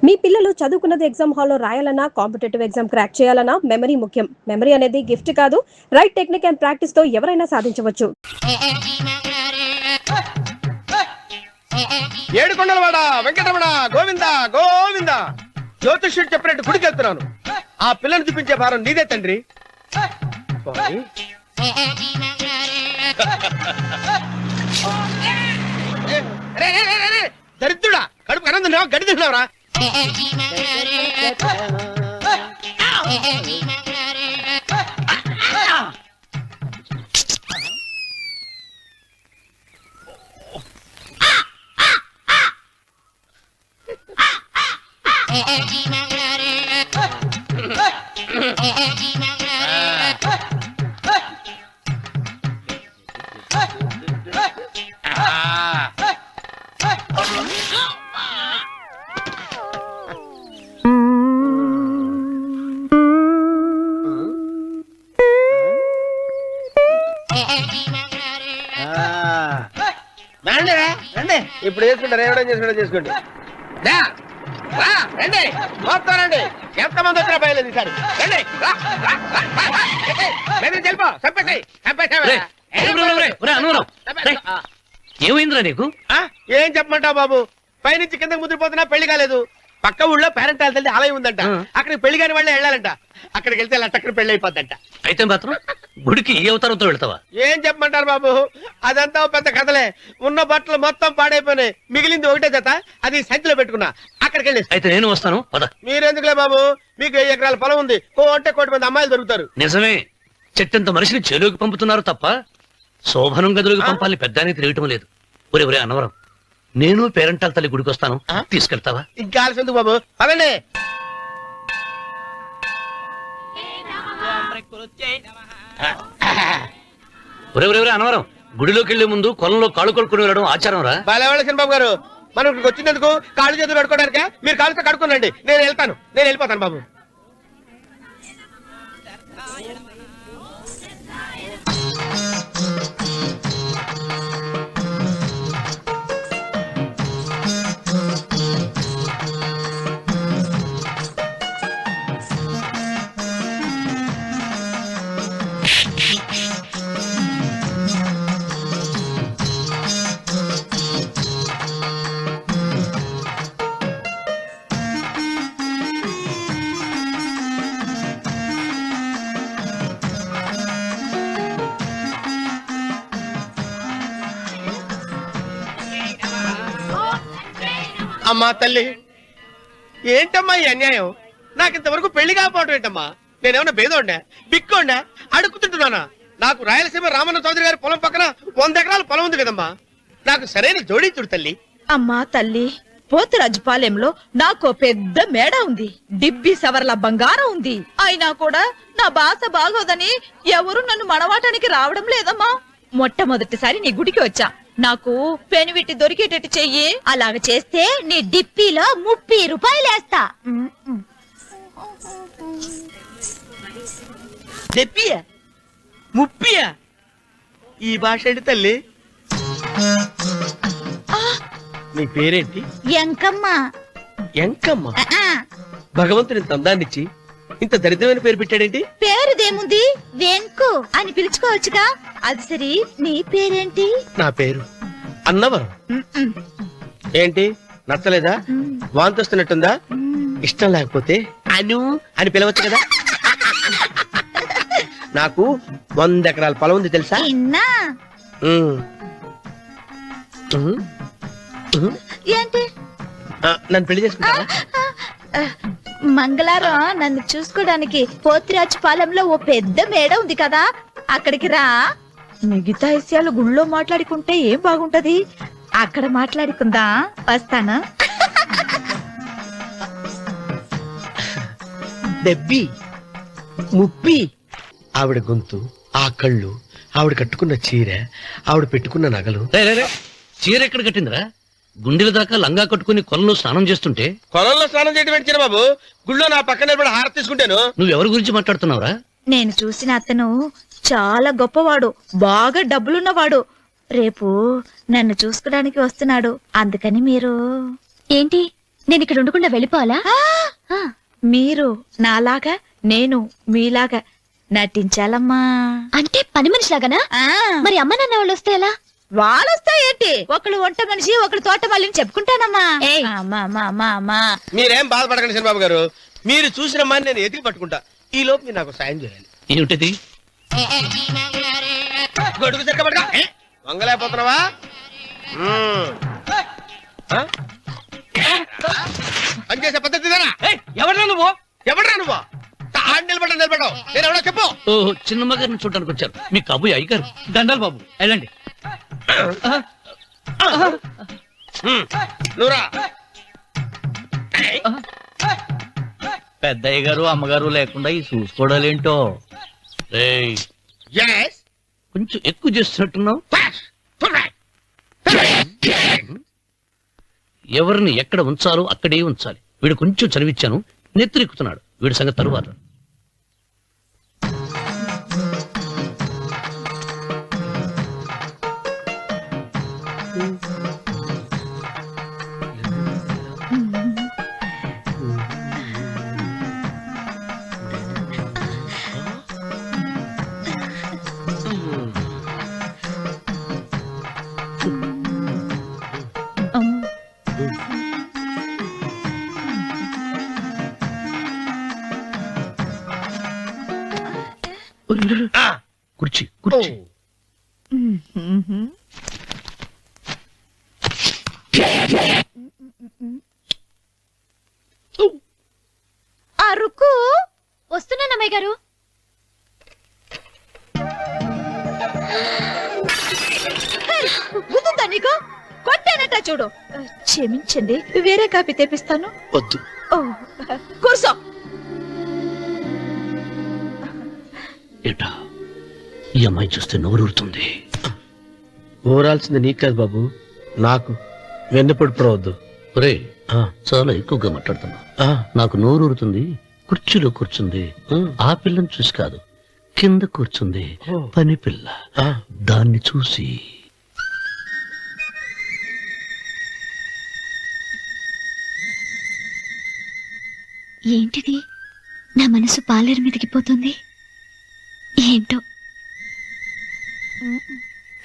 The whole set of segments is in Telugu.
మీ పిల్లలు చదువుకున్నది ఎగ్జామ్ హాల్లో రాయాలన్నా కాంపిటేటివ్ ఎగ్జామ్ క్రాక్ చేయాలన్నా మెమరీ ముఖ్యం. మెమరీ అనేది గిఫ్ట్ కాదు, రైట్ టెక్నిక్ అండ్ ప్రాక్టీస్ తో ఎవరైనా సాధించవచ్చు. ఏడుకొండలవాడ వెంకటరమణ గోవింద గోవింద. జ్యోతిష్యుడు చెప్పినట్టు గుడికి వెళ్తున్నాను. ఆ పిల్లను చూపించే భారం నీదే తండ్రి. దరిద్రుడా, కడుపు అన్నం తిన్నావా, గడి తిన్నావరా? ఇప్పుడు చేసుకుంటారు, ఏమైనా చేసుకుంటారు చేసుకోండి. రండి మొత్తం రండి. ఎంతమంది వచ్చినా బయలుదేరి ఈసారి రండి. ఏమైందిరా నీకు? ఏం చెప్పమంటావు బాబు, పైనుంచి కిందకి ముద్రపోతున్నా పెళ్లి కాలేదు. పక్క ఊళ్ళో పేరెంట్ తల్లి ఆలయం ఉందంట, అక్కడికి పెళ్లి కాని వాళ్ళే వెళ్ళాలంట. అక్కడికి వెళ్తే లట్టక్కడ పెళ్లి అయిపోద్దంట. అయితే మాత్రం గుడికి ఏ అవతారంతో వెళ్తావా? ఏం చెప్పమంటారు బాబు, అదంతా పెద్ద కథలే. ఉన్న బట్టలు మొత్తం పాడైపోయినాయి, మిగిలింది ఒకటే జత, అది సంచిలో పెట్టుకున్నా. అక్కడికి వెళ్ళి అయితే నేను వస్తాను. మీరెందుకులే బాబు, మీకు 10 ఎకరాల పొలం ఉంది, కోటి మంది అమ్మాయిలు దొరుకుతారు. నిజమే, చెట్టంత మనిషిని చెరువుకి పంపుతున్నారు తప్ప శోభనం గదులకు పంపాలి పెద్ద అని తెలియటం లేదు. ఒరే అన్నవరం, నేను పేరెంటాల తల్లి గుడికి వస్తాను, తీసుకెళ్తావా? ఇంకా ఆలస్యం ఎందుకు బాబు, పదండి. ఒరే అన్నవరం, గుడిలోకి వెళ్లే ముందు కొలంలో కాళ్ళు కొడుకుని వెళ్ళడం ఆచారం రా. బాలేవాళ్ళ బాబు గారు, మనం ఇక్కడికి వచ్చినందుకు కాళ్ళు చేతులు కడుక్కోవడానిక? మీరు కాళ్ళతో కడుక్కోనండి, నేను వెళ్ళిపోతాను బాబు. అమ్మా తల్లి, ఏంటమ్మా ఈ అన్యాయం? నాకు ఇంతవరకు పెళ్లి కాకపోవడం ఏంటమ్మా? నేనేమన్నా బేదోండా, బిక్కోండా, అడుగుతుంటున్నానా? నాకు రాయలసీమ రామన్న చౌదరి గారి పొలం పక్కన 100 ఎకరాల పొలం ఉంది కదమ్మా, నాకు సరైన జోడించుడు తల్లి. అమ్మా తల్లి, పోతురాజుపాలెంలో నాకు పెద్ద మేడ ఉంది, డిబ్బి సవర్ల బంగారం ఉంది. అయినా కూడా నా భాష బాగోదని ఎవరు నన్ను మనవాటానికి రావడం లేదమ్మా. మొట్టమొదటిసారి నీ గుడికి వచ్చా, నాకు పెనువిట్టి దొరికేటట్టు చెయ్యి. అలాగ చేస్తే నీ డిప్పిలో 30 రూపాయలు వేస్తా. చెప్పియా 30? ఈ భాష ఏంటి తల్లి? నీ పేరేంటి? ఎంకమ్మ. ఎంకమ్మ? భగవంతుని తందాన్నిచ్చి ఇంత దరిద్రమైన పేరు పెట్టాడేంటి? పేరుదేముంది, వెంకు అని పిలుచుకోవచ్చుగా. అది సరి, నీ పేరేంటి? నా పేరు అన్నవరం. ఏంటి నచ్చలేదా? వాంతొస్తున్నట్టుందా? ఇష్టం లేకపోతే అను అని పిలవచ్చు కదా. నాకు 100 ఎకరాల పొలం ఉంది తెలుసా? ఏంటి? నన్ను పెళ్లి చేసుకుంటా? మంగళవారం నన్ను చూసుకోవడానికి పోతిరాజుపాలెంలో ఓ పెద్ద మేడ ఉంది కదా, అక్కడికి రా. మిగతా విషయాలు గుళ్ళో మాట్లాడుకుంటే ఏం బాగుంటది, అక్కడ మాట్లాడుకుందా. వస్తాను. దెబ్బి ముప్పి. ఆవిడ గొంతు, ఆ కళ్ళు, ఆవిడ కట్టుకున్న చీర, ఆవిడ పెట్టుకున్న నగలు. చీర ఎక్కడ కట్టిందిరా? గుండెల దాకా లంగా కట్టుకుని కొలంలో స్నానం చేస్తుంటే. కొలంలో స్నానం చేయడం పెట్టిన బాబు, గుళ్ళో నా పక్కన నిలబడి హారతి తీసుకుంటాను. నువ్వెవరి గురించి మాట్లాడుతున్నావురా? నేను చూసిన అతను చాలా గొప్పవాడు, బాగా డబ్బులున్నవాడు. రేపు నన్ను చూసుకోవడానికి వస్తున్నాడు. అందుకని మీరు ఏంటి నేను ఇక్కడ ఉండకుండా వెళ్ళిపోవాలా? ఆ, మీరు నాలాగా నేను మీలాగా నటించాలమ్మా. అంటే పని మనిషిలాగానా? ఆ, మరి అమ్మ నాన్న వాళ్ళు వస్తే ఎలా? వాళ్ళొస్తా ఏంటి, ఒకళ్ళు వంట మనిషి ఒకళ్ళు తోట వాళ్ళని చెప్పుకుంటానమ్మా. ఏయ్. అమ్మా అమ్మా అమ్మా అమ్మా. మీరేం బాధపడకండి చంద్రబాబు గారు, మీరు చూసిన అమ్మాయిని నేను ఎతికి పట్టుకుంటా. ఈ లోపు మీరు నాకు సాయం చేయాలి. ఏమిటిది? గొడుగు సరిగ్గా పట్టుకో. వంగలేకపోతున్నావా? పనిచేసే పద్ధతి ఎవరా నువ్వు? ఎవడరా నువ్వు? నిలబడ్డావు నేను ఎవడో చెప్పు. ఓ చిన్నమ్మ గారిని చూడడానికి వచ్చారు. మీ కాబోయే అయ్యగారు. దండాలు బాబు, వెళ్ళండి. నువ్వురా. పెద్దయ్య గారు అమ్మగారు లేకుండా ఈ చూసుకోవడాలేంటో. రేయ్, Yes. కొంచెం ఎక్కువ చేస్తున్నట్టున్నావు. ఎవరిని ఎక్కడ ఉంచాలో అక్కడే ఉంచాలి. వీడు కొంచెం చదివిచ్చాను, నెత్తిరెక్కుతున్నాడు. వీడి సంగతి తరువాత. కుర్చీ కుర్చీ. అరుకు వస్తున్నానమ్మాయి గారు. గుద్దుందా నీకు? కొట్టానట చూడు. క్షమించండి, వేరే కాపీ తెప్పిస్తాను. వద్దు. ఓ, కూర్చో. ఏటా ఈ అమ్మాయి చూస్తే నోరూరుతుంది. ఊరాల్సింది నీకు కాదు బాబు, నాకు. వెన్నెప్పుడు పడవద్దు. ఒరే, చాలా ఎక్కువగా మాట్లాడుతున్నా. నాకు నోరూరుతుంది. కుర్చీలో కూర్చుంది. ఆ పిల్లని చూసి కాదు, కింద కూర్చుంది పని పిల్ల. దాన్ని చూసి. ఏంటిది? నా మనసు పాలేరు మీదకి పోతుంది. ఏంటో.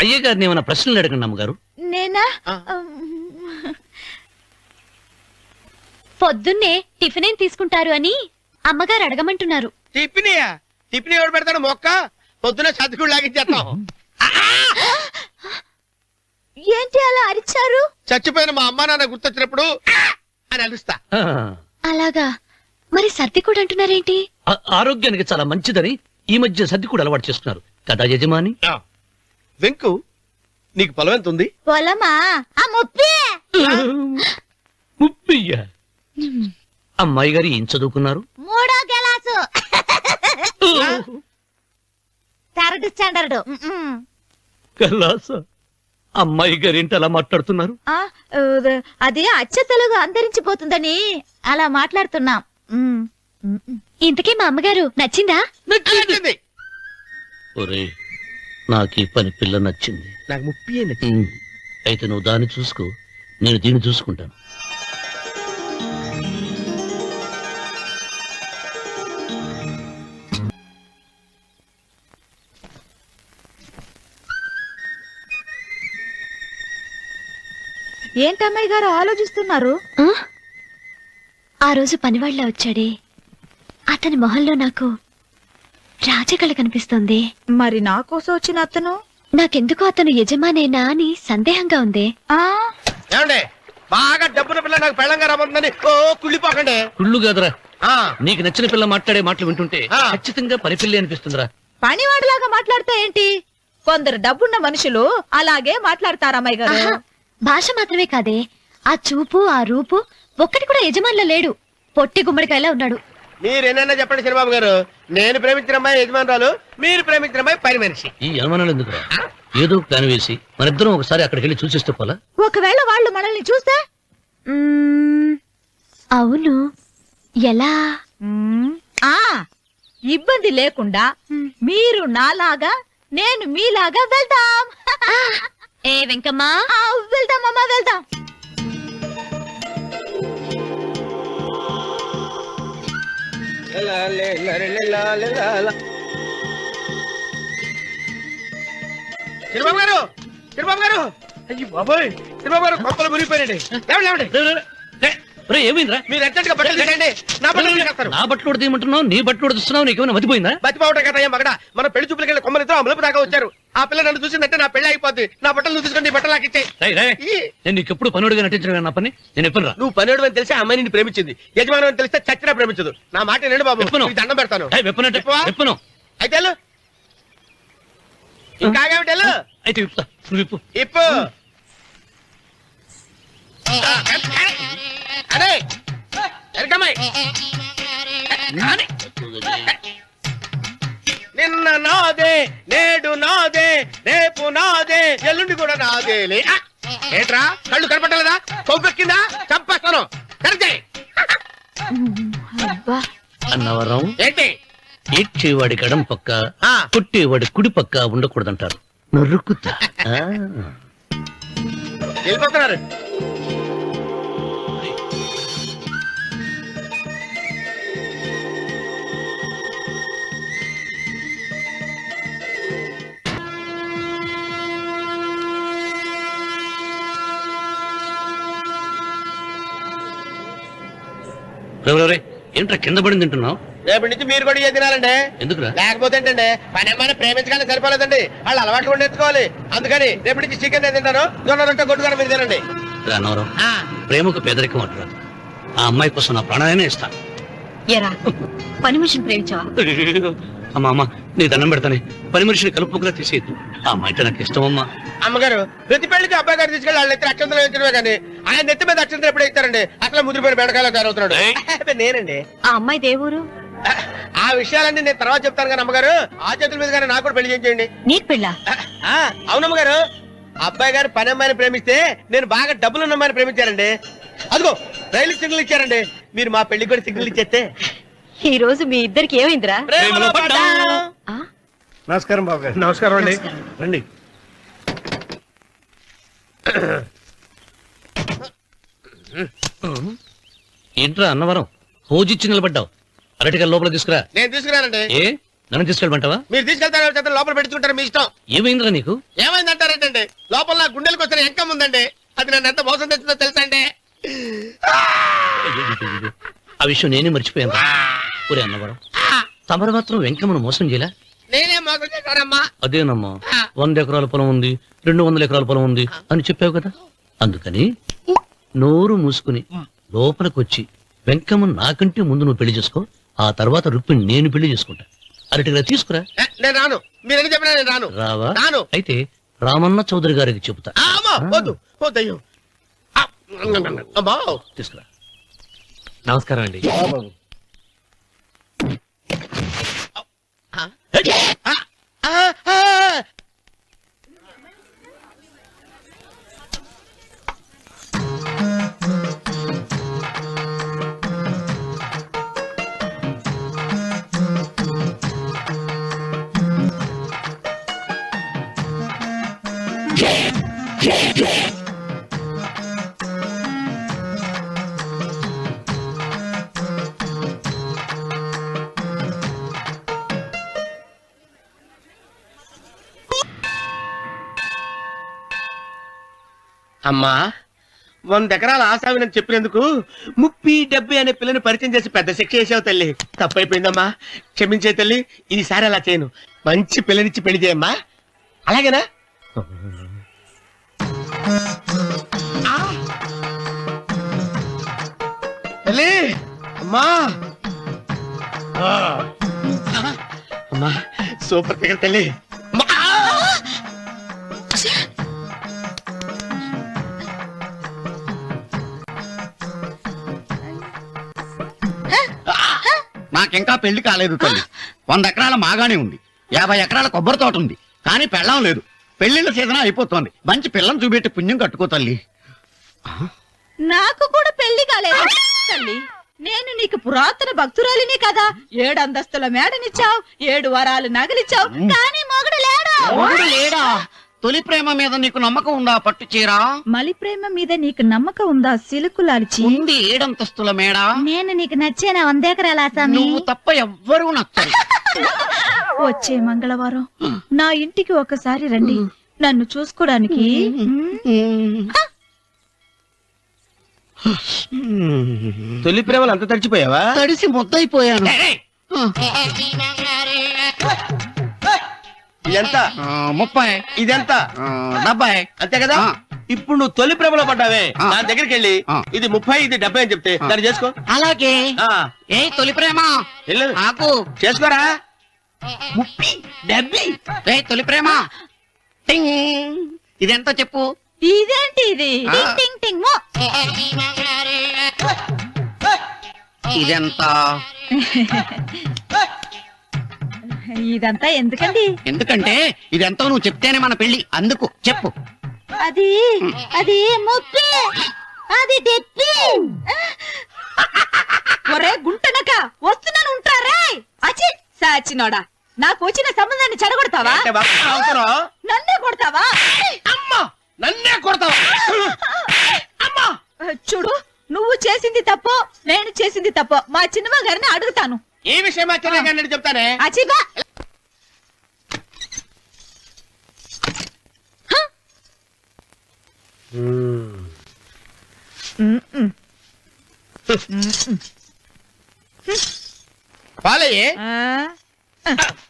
అయ్య గారిని ఏమైనా ప్రశ్నలు అడగండి అమ్మగారు. నేనా? పొద్దున్నే టిఫిన్ ఏం తీసుకుంటారు అని అమ్మగారు అడగమంటున్నారు. టిఫినియా? టిఫిన్ ఎవడు పెడతాడు? మొక్క పొద్దున చతుకుడు లాగించేస్తాం. ఏంటి అలా అరిచారు? చచ్చిపోయిన మా అమ్మ నాన్న గుర్తొచ్చినప్పుడు అని అలుస్తా. అలాగా? మరి సర్ది కూడా అంటున్నారేంటి? ఆరోగ్యానికి చాలా మంచిదని ఈ మధ్య సర్ది కూడా అలవాటు చేస్తున్నారు కదా యజమాని. వెంకు, నీకు పొలం ఎంత ఉంది? పొలమా? ఆ ముప్పి. ముప్పయ్యా? అమ్మాయి గారు ఏం చదువుకున్నారు? 3వ క్లాసు, 3rd స్టాండర్డ్. కలాస. అమ్మాయి గారు ఏంటి అలా మాట్లాడుతున్నారు? అది అచ్చ తెలుగు అంతరించిపోతుందని అలా మాట్లాడుతున్నాం. ఇంతకీ మా అమ్మగారు నచ్చిందా? నచ్చింది. ఒరే, నాకు ఈ పని పిల్ల నచ్చింది. నాకు ముప్పి నచ్చింది. అయితే నువ్వు దాన్ని చూసుకో, నేను దీన్ని చూసుకుంటాను. ఏంటమ్మాయి గారు ఆలోచిస్తున్నారు? ఆ రోజు పనివాళ్ళ వచ్చాడే, అతని మొహంలో నాకు రాజకళ కనిపిస్తుంది. మరి నా కోసం వచ్చిన అతను? నాకెందుకు అతను యజమానేనా అని సందేహంగా ఉంది. ఏమండే, బాగా డబ్బున పిల్ల నాకు పెళ్ళంగా రాబోతుందని ఓ కుళ్ళిపోకండి. కుళ్ళు కాదురా, నీకు నచ్చిన పిల్ల మాట్లాడే మాటలు వింటుంటే ఖచ్చితంగా పని పిల్లి అనిపిస్తుందిరా. పనివాడిలాగా మాట్లాడతా ఏంటి? కొందరు డబ్బున్న మనుషులు అలాగే మాట్లాడతారమ్మాయి గారు. ఆహా, భాష మాత్రమే కాదే, ఆ చూపు ఆ రూపు ఒక్కటి కూడా యజమానిలో లేడు. పొట్టి గుమ్మడికాయలా ఉన్నాడు. మీరేనన్నా చెప్పండి చంద్రబాబు గారు, నేను ప్రేమించిన అమ్మాయి యజమానురాలు, మీరు ప్రేమించిన అమ్మాయి పని మనిషి. ఈ అనుమానాలు ఎందుకురా? ఏదో ప్లాన్ వేసి మనిద్దరం ఒకసారి అక్కడికి వెళ్ళి చూసేస్తే పోలా? ఒకవేళ వాళ్ళు మనల్ని చూస్తే? అవును, ఎలా? ఇబ్బంది లేకుండా మీరు నాలాగా నేను మీలాగా వెళ్దాం. ఏ వెంకమ్మా, వెళ్దాం అమ్మా, వెళ్దాం. చిరుబాబు గారు, చిరుబాబు గారు, అయ్యి బాబోయ్, చిరుబాబు గారు కొంపలు మునిగిపోయారండి. లేవండి, లేవండి. ఏమైందిరా? మీరు అర్జెంట్ గా బట్టలు తీసేయండి. నా బట్టలు తీసేస్తారు. నా బట్టలు తీయమంటున్నావు, నీ బట్టలు తీస్తున్నావు, నీకేమైనా మతిపోయిందా? బతిపావటం కదా మగడ. మన పెళ్లి చూపులకి వెళ్ళి కొమ్మలతో అమలుపు దాకా వచ్చారు. ఆ పిల్ల నన్ను చూసిందంటే నా పెళ్లి అయిపోద్ది. నా బట్టలు నువ్వు తీసుకొని నీ బట్టలు నాకు ఇచ్చేయి. నేను నీకు ఎప్పుడు పనుడిగా నటించడం నా పని. నేను ఎప్పుడు రా? నువ్వు పనివాడు అని తెలిసి ఆ అమ్మాయి నిన్ను ప్రేమించింది. యజమాని అని తెలిస్తే చచ్చినా ప్రేమించదు. నా మాట వినండి బాబు, చెప్పను. నీకు దండం పెడతాను. చెప్పను. అయితే వెళ్ళు. ఇంకా ఆగావిటి వెళ్ళు. అయితే విప్పుతా, నువ్వు విప్పు. ఇప్పు. అదే ఎరకమ్మాయి. నిన్న నాదే, నేడు నాదే, రేపు నాదే, ఎల్లుండి కూడా నాదేలే. ఏట్రా కళ్ళు కనపట్టలేదా? కొవ్వెక్కిందా? చంపేస్తాను. కరెక్టే. అన్నవరం ఏంటి? ఏడ్చేవాడి గడం పక్క, ఆ. కొట్టేవాడి కుడి పక్క ఉండకూడదంటారు. నరుకుతా. వెళ్ళిపోతున్నారు. ఏంట్రా కింద పడింది తింటున్నావు? రేపటి నుంచి మీరు కూడా ఇదే తినాలండి. ఎందుకురా? లేకపోతే ఏంటండి, పని అమ్మాయిని ప్రేమించగానే సరిపోలేదండి, వాళ్ళు అలవాట్లు కూడా నేర్చుకోవాలి. అందుకని రేపటి నుంచి చికెన్ తింటాను, జొన్న రొట్టె కొట్టుకొని మీరు తినండి. అన్నవరం, ప్రేమకు పేదరికం అంటారు. ఆ అమ్మాయి కోసం నా ప్రాణాలనే ఇస్తాను. ఎరా పని మనిషిని ప్రేమించావా? అమ్మా అమ్మ, నీ దండం పెడతానే, పని మనిషిని కలుపుకులా తీసేయద్దు. ఆ అమ్మాయి నాకు ఇష్టం అమ్మా. అమ్మగారు, ప్రతి పెళ్లికి అబ్బాయి గారు తీసుకెళ్ళి వాళ్ళ ఎత్తి అక్షంతలు వేయించడమే కానీ ఆయన నెత్తి మీద అక్షంతలు ఎప్పుడు ఇస్తారండి? అసలు ముదిరిపోయిన బెండకాయలు తయారవుతున్నాడు. నేనండి. ఆ అమ్మాయి దేవురు ఆ విషయాలన్నీ నేను తర్వాత చెప్తాను కానీ అమ్మగారు, ఆ చేతుల మీద కానీ నాకు కూడా పెళ్లి చేయించండి. నీకు పెళ్ళా? అవునమ్మగారు, అబ్బాయి గారు పని అమ్మాయిని ప్రేమిస్తే నేను బాగా డబ్బులు ఉన్న అమ్మాయిని ప్రేమించారండి. అదిగో రైలు సిగ్నల్ ఇచ్చారండి. మీరు మా పెళ్లి కూడా సిగ్నల్ ఇచ్చేస్తే ఈ రోజు మీ ఇద్దరికి ఏమైందిరా? ప్రేమలో పడ్డాం. ఆ? నమస్కారం బాబు గారు. నమస్కారం అండి. రండి. ఏంట్రా అన్నవరం, హోజిచ్చి నిలబడ్డావు? అరటిగా లోపల తీసుకురా. నేను తీసుకురానండి. ఏ నన్ను తీసుకెళ్ళమంటావా? మీరు తీసుకెళ్తారు, లోపల పెట్టుకుంటారు, మీ ఇష్టం. ఏమైందిరా నీకు? ఏమైందంటారేంటండి? లోపల నా గుండెలకు వచ్చిన ఎంకం ఉందండి. అది నన్ను ఎంత మోసం తెచ్చిందో తెలుసా అండి? ఆ విషయం నేనే మర్చిపోయాను. ఒరే అన్నవరం, తమరు మాత్రం వెంకమ్మను మోసం చేయలే? నేనే మోసం చేశానమ్మా. అదేనమ్మా, 100 ఎకరాల పొలం ఉంది, 200 ఎకరాల పొలం ఉంది అని చెప్పావు కదా. అందుకని నోరు మూసుకుని లోపలికి వచ్చి వెంకమ్మ నాకంటే ముందు నువ్వు పెళ్లి చేసుకో. ఆ తర్వాత రుక్మిణి నేను పెళ్లి చేసుకుంటా. అరటిగా తీసుకురా. నేను రాను. మీరని చెప్పినా నేను రాను. రావా? రాను. అయితే రామన్న చౌదరి గారికి చెబుతా. వద్దు వద్దయ్యో. అమ్మా తీసుకురా. నమస్కారం అండి. అమ్మా, 100 ఎకరాల ఆశావినని చెప్పినందుకు 30-70 అనే పిల్లని పరిచయం చేసి పెద్ద శిక్ష చేసావు తల్లి. తప్పైపోయిందమ్మా, క్షమించే తల్లి. ఈసారి అలా చేయను. మంచి పిల్లనిచ్చి పెళ్లి చేయమ్మా. అలాగేనా? తల్లి, అమ్మా, అమ్మా, సూపర్ ఫిగర్ తల్లి. నాకింకా పెళ్లి కాలేదు తల్లి. 100 ఎకరాల మాగానే ఉంది, 50 ఎకరాల కొబ్బరి తోట ఉంది, కానీ పెళ్ళం లేదు. పెళ్లిళ్ళ సీజన్ అయిపోతుంది. మంచి పిల్లని చూపెట్టి పుణ్యం కట్టుకో తల్లి. నాకు కూడా పెళ్లి కాలేదు తల్లి. నేను నీకు పురాతన భక్తురాలిని కదా. 7 అంతస్తుల మేడనిచ్చావు, 7 వరాలు నగలిచ్చావు, కానీ మొగుడు లేడా? మొగుడు లేడా? తొలి ప్రేమ మీద నీకు నమ్మకం ఉందా పట్టు చీర? మలి ప్రేమ మీద నీకు నమ్మకం ఉందా సిలుకు లాల్చి? ఉంది 7 అంతస్తుల మేడ. నేను నీకు నచ్చేనా 100 ఎకరాల ఆసామి? నువ్వు తప్ప ఎవ్వరూ నచ్చరు. వచ్చే మంగళవారం నా ఇంటికి ఒకసారి రండి నన్ను చూసుకోవడానికి. తొలి ప్రేమలు అంత తడిచిపోయావా? తడిసి ముద్దయిపోయాను. ఇదెంత? 30. ఇదెంత? 70. అంతే కదా. ఇప్పుడు నువ్వు తొలి ప్రేమలో పడ్డావే, నా దగ్గరికి వెళ్ళి ఇది 30 ఇది 70 అని చెప్తే దాన్ని చేసుకో. అలాగే. ఏ తొలి ప్రేమ వెళ్ళు, ఆకు చేసుకోరా. 30 70. ఏ తొలి ప్రేమ టింగ్. ఇదెంత చెప్పు? ఇదేంటి ఇది? ఆ. టింగ్ టింగ్ మో. ఇదెంత? ఇదంతా ఎందుకండి? ఎందుకంటే ఇదెంతో నువ్వు చెప్తేనే మన పెళ్లి. అందుకు చెప్పు. అది అది 30. అది 70. ఒరే గుంటనక వస్తున్నాను ఉంటారే. అచి సాచినోడా, నాకు వచ్చిన సంబంధాన్ని చెడగొడతావా? అంటే బాబు అవుతున్నావు? నన్నే కొడతావా? అమ్మా, నన్నే కొడతావా? అమ్మా, చూడు, నువ్వు చేసింది తప్పో నేను చేసింది తప్పో మా చిన్నమ్మ గారిని అడుగుతాను. ఈ విషయం ఆశ్చర్యంగా చెప్తానే. అచిబా పాలయ్యే.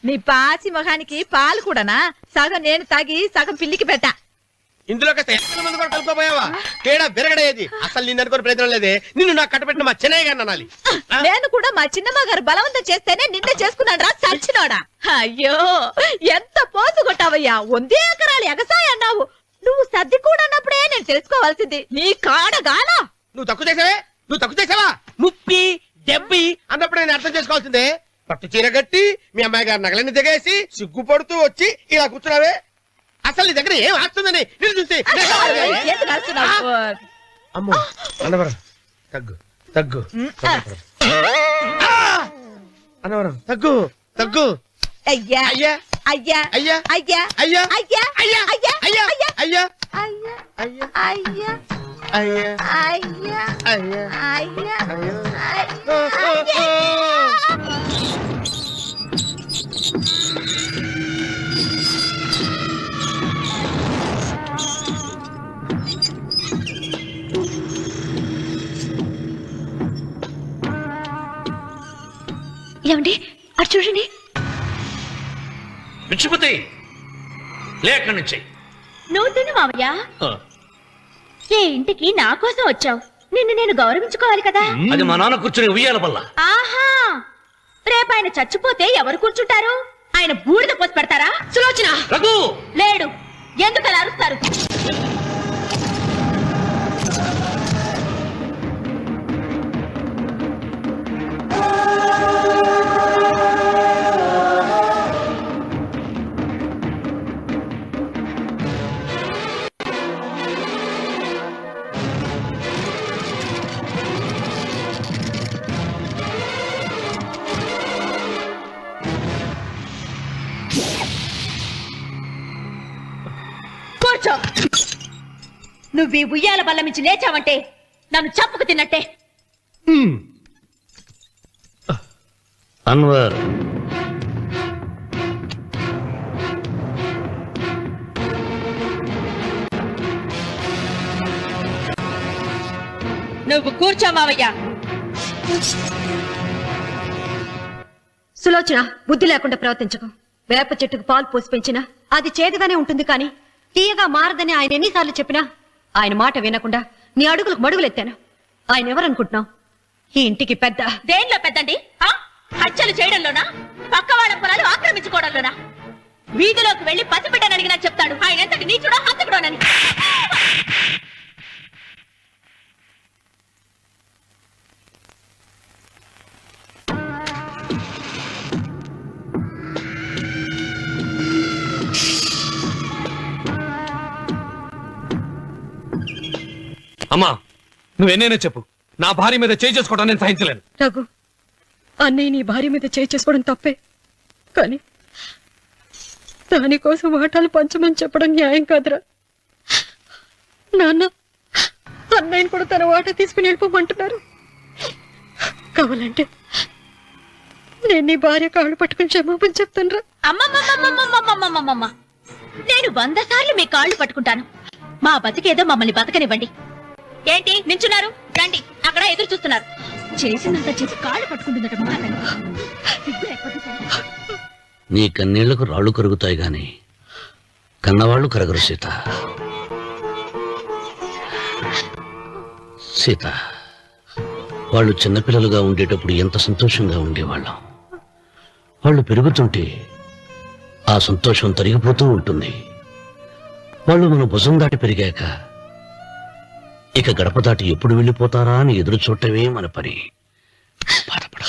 నీ పాచి మొహానికి పాలు కూడానా? సగం నేను తాగి సగం పిల్లికి పెట్టా. ఇందులో కాస్త ఎంతమంది మంది కూడా కలుపుకోపోయావా? తేడా విరగడేది. అసలు నిన్ను అనుకుని ప్రయత్నం లేదే. నిన్ను నాకు కట్టబెట్టిన మా చెన్నయ్య గారిని అనాలి. నేను కూడా మా చిన్నమ్మ గారు బలవంతం చేస్తేనే నిన్నే చేసుకున్నాడు రా సచ్చినోడా. అయ్యో ఎంత పోసు కొట్టావయ్యా. 100 ఎకరాలు ఎగసాయ అన్నావు. నువ్వు సర్ది కూడా అన్నప్పుడే నేను తెలుసుకోవాల్సింది. నీ కాడగానా? నువ్వు తక్కువ చేసావే, నువ్వు తక్కువ చేసావా? 30 70 అన్నప్పుడు నేను అర్థం చేసుకోవాల్సిందే. పట్టు చీర కట్టి మీ అమ్మాయి గారు నగలన్నీ దిగేసి సిగ్గుపడుతూ వచ్చి ఇలా కూర్చున్నావే. అసలు నీ దగ్గర ఏం వస్తుందని నేను చూసి ఎందుకు అరుస్తున్నావు? అమ్మో అన్నవరం తగ్గు తగ్గు. అన్నవరం తగ్గు తగ్గు. అయ్యా అయ్యా అయ్యా అయ్యా అయ్యా అయ్యా అయ్యా అయ్యా అయ్యా అయ్యా అయ్యా అయ్యా అయ్యా అయ్యా అయ్యా అయ్యా అయ్యా అయ్యా అయ్యా ఏమండి అటు చూడండి. విచ్చిపోతే లేక నుంచి నువ్వు తిను మావయ్య. ఏ ఇంటికి నా కోసం వచ్చావు, నిన్ను నేను గౌరవించుకోవాలి కదా. అది మా నాన్న కూర్చుని ఉయ్యాల వల్ల. ఆహా, రేపు ఆయన చచ్చిపోతే ఎవరు కూర్చుంటారు? ఆయన బూడిద పోసి పెడతారా? సులోచన రఘు లేడు. ఎందుకు అలా అరుస్తారు? కూర్చో. నువ్వు ఈ ఉయ్యాల బల్ల మించి లేచావంటే నన్ను చంపుకు తిన్నట్టే. అన్వర్ నువ్వు కూర్చో మావయ్య. సులోచన, బుద్ధి లేకుండా ప్రవర్తించకు. వేప చెట్టుకు పాలు పోసి పెంచినా అది చేదుగానే ఉంటుంది, కానీ తీయగా మారదని ఆయన ఎన్నిసార్లు చెప్పినా ఆయన మాట వినకుండా నీ అడుగులకు మడుగులెత్తాను. ఆయన ఎవరనుకుంటున్నావు? ఈ ఇంటికి పెద్ద. దేనిలో పెద్దండి? హత్యలు చేయడంలోనా? పక్క వాళ్ళ పొలాలు ఆక్రమించుకోవడంలోనా? వీధిలోకి వెళ్లి పసిబిడ్డని అడిగినా చెప్తాడు ఆయన ఎంతటి నీచుడో హంతకుడోనని. అమ్మా, నువ్వెన్నైనా చెప్పు, నా భార్య మీద చేయి చేసుకోవడం నేను సహించలేను. రఘు, అన్నయ్య నీ భార్య మీద చేయి చేసుకోవడం తప్పే, కానీ దానికోసం వాటాలు పంచమని చెప్పడం న్యాయం కాదురా. నాన్న అన్నయ్యని కూడా తన వాటా తీసుకుని వెళ్ళిపోమంటున్నారు. కావాలంటే నేను నీ భార్య కాళ్ళు పట్టుకుని క్షమాపణ చెప్తానురా. అమ్మమ్మమ్మమ్మమ్మమ్మమ్మమ్మమ్మ, నేను 100 సార్లు మీ కాళ్ళు పట్టుకుంటాను. మా బతికేదో మమ్మల్ని బతకనివ్వండి. ఏంటి నించున్నారు? రండి, అక్కడ ఎదురు చూస్తున్నారు. చేసిందంతా చేసి కాళ్ళు పట్టుకుంటుందట మా తల్లి. నీ కన్నీళ్లకు రాళ్ళు కరుగుతాయి గాని కన్నవాళ్లు కరగరు సీత. సీత, వాళ్ళు చిన్నపిల్లలుగా ఉండేటప్పుడు ఎంత సంతోషంగా ఉండేవాళ్ళం. వాళ్ళు పెరుగుతుంటే ఆ సంతోషం తరిగిపోతూ ఉంటుంది. వాళ్ళు మన భుజం దాటి పెరిగాక ఇక గడప దాటి ఎప్పుడు వెళ్ళిపోతారా అని ఎదురు చూడటమే మన పని. బాధపడ.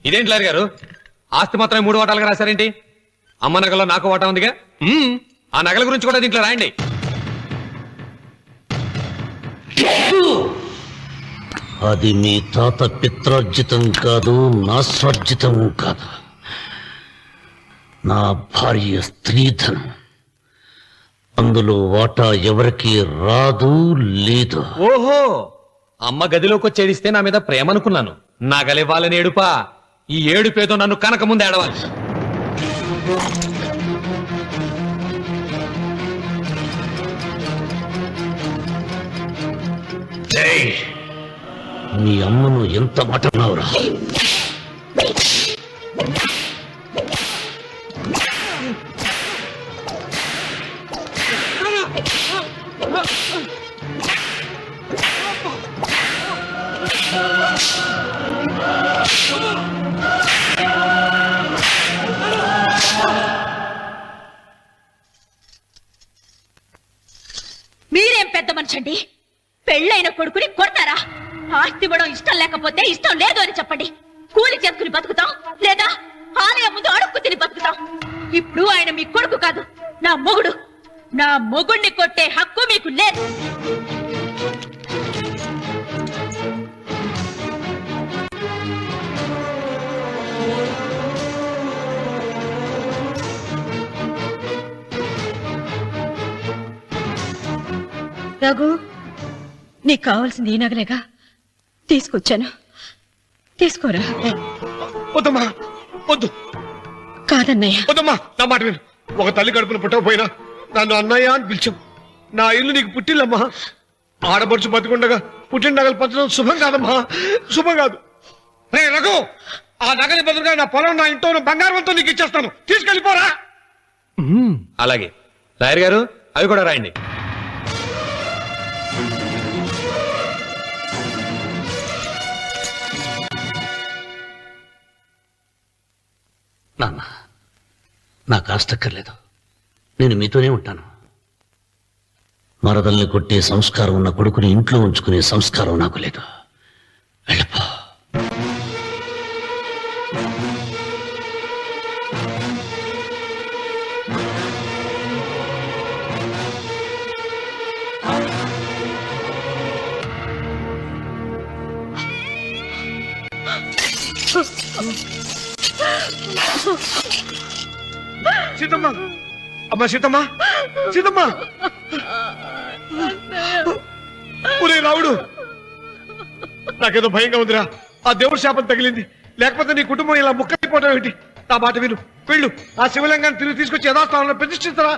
ఇదేంటి లాయర్ గారు, ఆస్తి మాత్రమే 3 వాటాలుగా రాశారేంటి? అమ్మ నగలో నాకు వాటా ఉందిగా. ఆ నగల గురించి కూడా దీంట్లో రాయండి. అది మీ తాత పిత్రార్జితం కాదు, నా స్వార్జితం కాదు. నా భార్య స్త్రీధనం. అందులో వాటా ఎవరికి రాదు లేదు. ఓహో, అమ్మ గదిలోకి వచ్చేడిస్తే నా మీద ప్రేమ అనుకున్నాను. నగలివ్వాలని ఏడుపా. ఈ ఏడుపేదో నన్ను కనక ముందు ఏడవాలి. నీ అమ్మను ఎంత మాట అన్నావురా? మీరేం పెద్ద మనిషండి? పెళ్ళైన కొడుకుని కొడతారా? ఆస్తి ఇవ్వడం ఇష్టం లేకపోతే ఇష్టం లేదు అని చెప్పండి. కూలి చేసుకుని బతుకుతాం, లేదా ఆలయం ముందు అడుక్కు తిని బతుకుతాం. ఇప్పుడు ఆయన మీ కొడుకు కాదు, నా మొగుడు. నా మొగుడిని కొట్టే హక్కు మీకు లేదు. రఘు, నీకు కావాల్సింది ఈ నగలేగా తీసుకొచ్చాను, తీసుకోరా. వద్దమ్మా, వద్దు. కాదన్నయ్య. వద్దమ్మా, నా మాట విను. ఒక తల్లి కడుపున పుట్టకపోయినా నన్ను అన్నయ్య అని పిలిచాం. నా ఇల్లు నీకు పుట్టిల్లమ్మా. ఆడపడుచు బతికుండగా పుట్టిన నగలు పంచడం శుభం కాదమ్మా, శుభం కాదు. రే రఘు, ఆ నగలి బదులుగా నా పొలం, నా ఇంట్లో ఉన్న బంగారంతో నీకు ఇచ్చేస్తాను. తీసుకెళ్ళిపోరా. అలాగే లాయర్ గారు, అవి కూడా రాయండి. నాన్న, నాకు ఆస్తక్కర్లేదు. నేను మీతోనే ఉంటాను. మరదల్ని కొట్టే సంస్కారం ఉన్న కొడుకుని ఇంట్లో ఉంచుకునే సంస్కారం నాకు లేదు. వెళ్ళిపో. సీతమ్మ, అమ్మా సీతమ్మ, సీతమ్మ. ఒరే రావుడు, నాకేదో భయంగా ఉందిరా. ఆ దేవుడి శాపం తగిలింది. లేకపోతే నీ కుటుంబం ఇలా ముక్కైపోవడం ఏంటి? నా మాట విను, వెళ్ళు. ఆ శివలింగాన్ని తిరిగి తీసుకొచ్చి యథాస్థానంలో ప్రతిష్ఠిస్తారా.